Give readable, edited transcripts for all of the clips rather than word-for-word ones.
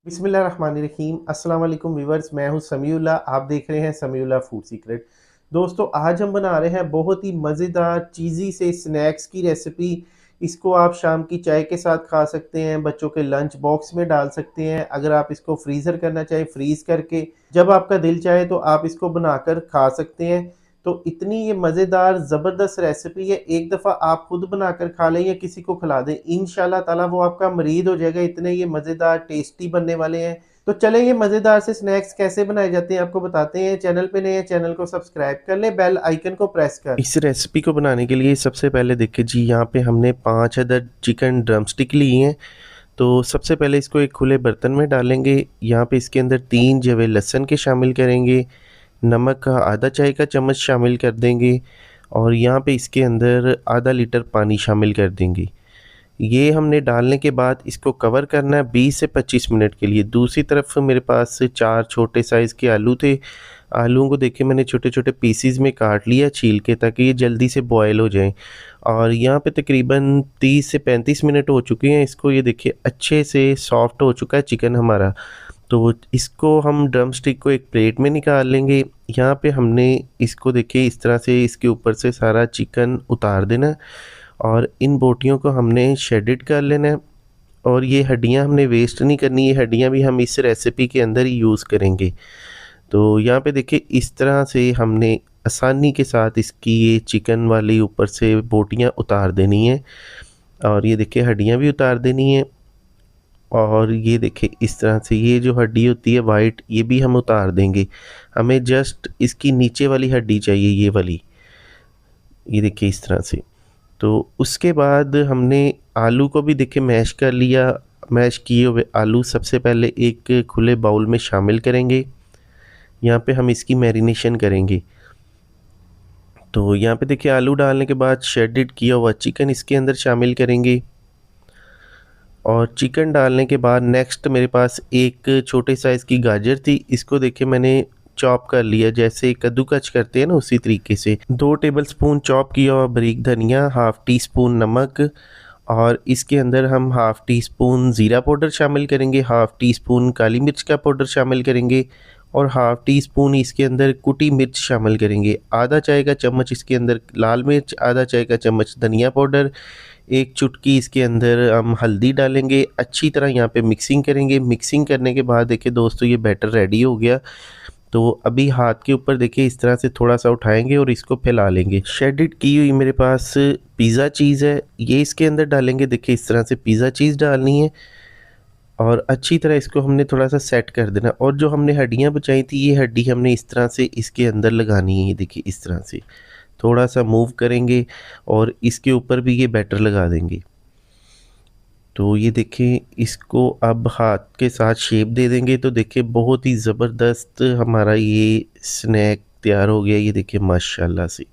बिस्मिल्लाहिर्रहमानिर्रहीम। अस्सलाम वालेकुम व्यूअर्स, मैं हूं समीउल्लाह। आप देख रहे हैं समीउल्लाह फूड सीक्रेट। दोस्तों, आज हम बना रहे हैं बहुत ही मज़ेदार चीज़ी से स्नैक्स की रेसिपी। इसको आप शाम की चाय के साथ खा सकते हैं, बच्चों के लंच बॉक्स में डाल सकते हैं। अगर आप इसको फ्रीज़र करना चाहें, फ्रीज़ करके जब आपका दिल चाहे तो आप इसको बनाकर खा सकते हैं। तो इतनी ये मज़ेदार ज़बरदस्त रेसिपी है, एक दफ़ा आप खुद बनाकर खा लें या किसी को खिला दें, इंशाल्लाह ताला वो आपका मुरीद हो जाएगा। इतने ये मज़ेदार टेस्टी बनने वाले हैं। तो चलें ये मज़ेदार से स्नैक्स कैसे बनाए जाते हैं आपको बताते हैं। चैनल पे नए हैं, चैनल को सब्सक्राइब कर लें, बेल आइकन को प्रेस कर। इस रेसिपी को बनाने के लिए सबसे पहले देखिए जी, यहाँ पे हमने 5 अदद चिकन ड्रमस्टिक ली हैं। तो सबसे पहले इसको एक खुले बर्तन में डालेंगे। यहाँ पे इसके अंदर 3 जवे लहसुन के शामिल करेंगे, नमक का आधा चाय का चम्मच शामिल कर देंगे और यहाँ पे इसके अंदर आधा लीटर पानी शामिल कर देंगे। ये हमने डालने के बाद इसको कवर करना है 20 से 25 मिनट के लिए। दूसरी तरफ मेरे पास 4 छोटे साइज़ के आलू थे। आलूओं को देखिए मैंने छोटे छोटे पीसीज में काट लिया छील के, ताकि ये जल्दी से बॉयल हो जाएं। और यहाँ पे तकरीबन 30 से 35 मिनट हो चुके हैं। इसको ये देखिए अच्छे से सॉफ्ट हो चुका है चिकन हमारा। तो इसको हम ड्रम स्टिक को एक प्लेट में निकाल लेंगे। यहाँ पे हमने इसको देखिए इस तरह से इसके ऊपर से सारा चिकन उतार देना है और इन बोटियों को हमने शेडेड कर लेना है। और ये हड्डियाँ हमने वेस्ट नहीं करनी, ये हड्डियाँ भी हम इस रेसिपी के अंदर ही यूज़ करेंगे। तो यहाँ पे देखिए इस तरह से हमने आसानी के साथ इसकी ये चिकन वाली ऊपर से बोटियाँ उतार देनी है और ये देखिए हड्डियाँ भी उतार देनी है। और ये देखिए इस तरह से ये जो हड्डी होती है वाइट, ये भी हम उतार देंगे। हमें जस्ट इसकी नीचे वाली हड्डी चाहिए, ये वाली, ये देखिए इस तरह से। तो उसके बाद हमने आलू को भी देखिए मैश कर लिया। मैश किए हुए आलू सबसे पहले एक खुले बाउल में शामिल करेंगे। यहाँ पे हम इसकी मैरिनेशन करेंगे। तो यहाँ पे देखिए आलू डालने के बाद शेडेड किया हुआ चिकन इसके अंदर शामिल करेंगे और चिकन डालने के बाद नेक्स्ट मेरे पास एक छोटे साइज़ की गाजर थी। इसको देखिए मैंने चॉप कर लिया, जैसे कद्दूकस करते हैं ना उसी तरीके से। 2 टेबलस्पून चॉप किया हुआ बारीक धनिया, हाफ़ टी स्पून नमक और इसके अंदर हम हाफ़ टी स्पून ज़ीरा पाउडर शामिल करेंगे, हाफ़ टी स्पून काली मिर्च का पाउडर शामिल करेंगे और हाफ़ टी स्पून इसके अंदर कुटी मिर्च शामिल करेंगे। आधा चाय का चम्मच इसके अंदर लाल मिर्च, आधा चाय का चम्मच धनिया पाउडर, एक चुटकी इसके अंदर हम हल्दी डालेंगे। अच्छी तरह यहाँ पे मिक्सिंग करेंगे। मिक्सिंग करने के बाद देखिए दोस्तों ये बैटर रेडी हो गया। तो अभी हाथ के ऊपर देखिए इस तरह से थोड़ा सा उठाएंगे और इसको फैला लेंगे। शेडेड की हुई मेरे पास पिज़्ज़ा चीज़ है, ये इसके अंदर डालेंगे। देखिए इस तरह से पिज़्ज़ा चीज़ डालनी है और अच्छी तरह इसको हमने थोड़ा सा सेट कर देना। और जो हमने हड्डियाँ बचाई थी, ये हड्डी हमने इस तरह से इसके अंदर लगानी है। ये देखिए इस तरह से थोड़ा सा मूव करेंगे और इसके ऊपर भी ये बैटर लगा देंगे। तो ये देखिए इसको अब हाथ के साथ शेप दे देंगे। तो देखिए बहुत ही ज़बरदस्त हमारा ये स्नैक तैयार हो गया, ये देखिए माशाल्लाह से।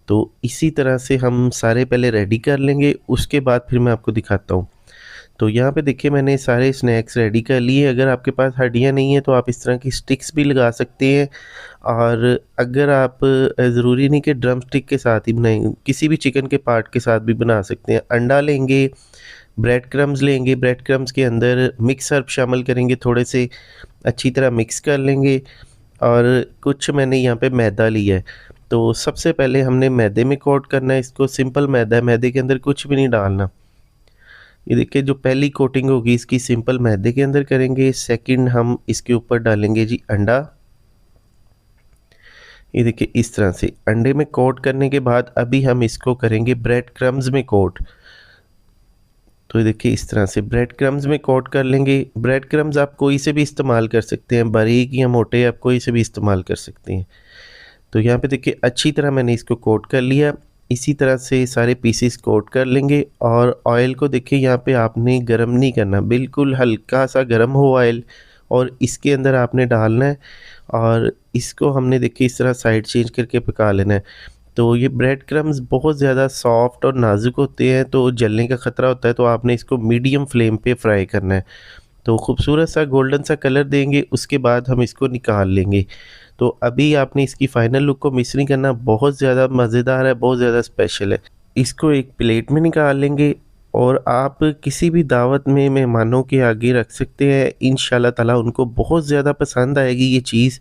तो इसी तरह से हम सारे पहले रेडी कर लेंगे, उसके बाद फिर मैं आपको दिखाता हूँ। तो यहाँ पे देखिए मैंने सारे स्नैक्स रेडी कर लिए। अगर आपके पास हड्डियाँ नहीं हैं तो आप इस तरह की स्टिक्स भी लगा सकते हैं। और अगर आप ज़रूरी नहीं कि ड्रम स्टिक के साथ ही बनाएं, किसी भी चिकन के पार्ट के साथ भी बना सकते हैं। अंडा लेंगे, ब्रेड क्रम्स लेंगे, ब्रेड क्रम्स के अंदर मिक्स हर्ब शामिल करेंगे, थोड़े से अच्छी तरह मिक्स कर लेंगे। और कुछ मैंने यहाँ पे मैदा लिया है। तो सबसे पहले हमने मैदे में कोट करना है इसको। सिंपल मैदा है, मैदे के अंदर कुछ भी नहीं डालना। ये देखिए जो पहली कोटिंग होगी इसकी सिंपल मैदे के अंदर करेंगे। सेकंड हम इसके ऊपर डालेंगे जी अंडा। ये देखिए इस तरह से अंडे में कोट करने के बाद अभी हम इसको करेंगे ब्रेड क्रम्स में कोट। तो ये देखिए इस तरह से ब्रेड क्रम्स में कोट कर लेंगे। ब्रेड क्रम्स आप कोई से भी इस्तेमाल कर सकते हैं, बारीक या मोटे, आप कोई से भी इस्तेमाल कर सकते हैं। तो यहाँ पे देखिए अच्छी तरह मैंने इसको कोट कर लिया। इसी तरह से सारे पीसेस कोट कर लेंगे। और ऑयल को देखिए यहाँ पे आपने गरम नहीं करना, बिल्कुल हल्का सा गरम हो ऑयल और इसके अंदर आपने डालना है और इसको हमने देखिए इस तरह साइड चेंज करके पका लेना है। तो ये ब्रेड क्रम्स बहुत ज़्यादा सॉफ्ट और नाजुक होते हैं, तो जलने का ख़तरा होता है। तो आपने इसको मीडियम फ्लेम पे फ्राई करना है। तो खूबसूरत सा गोल्डन सा कलर देंगे, उसके बाद हम इसको निकाल लेंगे। तो अभी आपने इसकी फ़ाइनल लुक को मिस नहीं करना, बहुत ज़्यादा मज़ेदार है, बहुत ज़्यादा स्पेशल है। इसको एक प्लेट में निकाल लेंगे। और आप किसी भी दावत में मेहमानों के आगे रख सकते हैं, इंशाल्लाह ताला उनको बहुत ज़्यादा पसंद आएगी ये चीज़।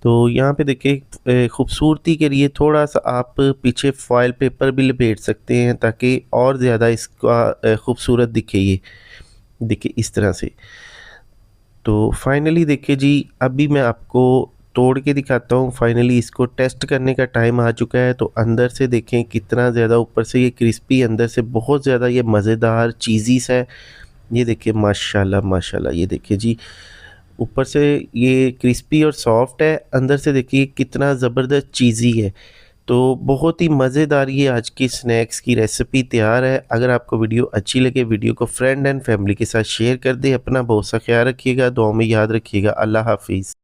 तो यहाँ पे देखिए खूबसूरती के लिए थोड़ा-सा आप पीछे फॉइल पेपर भी लपेट सकते हैं ताकि और ज़्यादा इसका खूबसूरत दिखे ये। देखिए इस तरह से। तो फाइनली देखिए जी, अभी मैं आपको तोड़ के दिखाता हूँ। फाइनली इसको टेस्ट करने का टाइम आ चुका है। तो अंदर से देखें कितना ज़्यादा ऊपर से ये क्रिस्पी, अंदर से बहुत ज़्यादा ये मज़ेदार चीज़ीज़ है। ये देखिए माशाल्लाह माशाल्लाह, ये देखिए जी, ऊपर से ये क्रिस्पी और सॉफ्ट है, अंदर से देखिए कितना ज़बरदस्त चीज़ी है। तो बहुत ही मज़ेदार ये आज की स्नैक्स की रेसिपी तैयार है। अगर आपको वीडियो अच्छी लगे, वीडियो को फ्रेंड एंड फैमिली के साथ शेयर कर दें। अपना बहुत सा ख्याल रखिएगा, दुआ में याद रखिएगा। अल्लाह हाफ़िज़।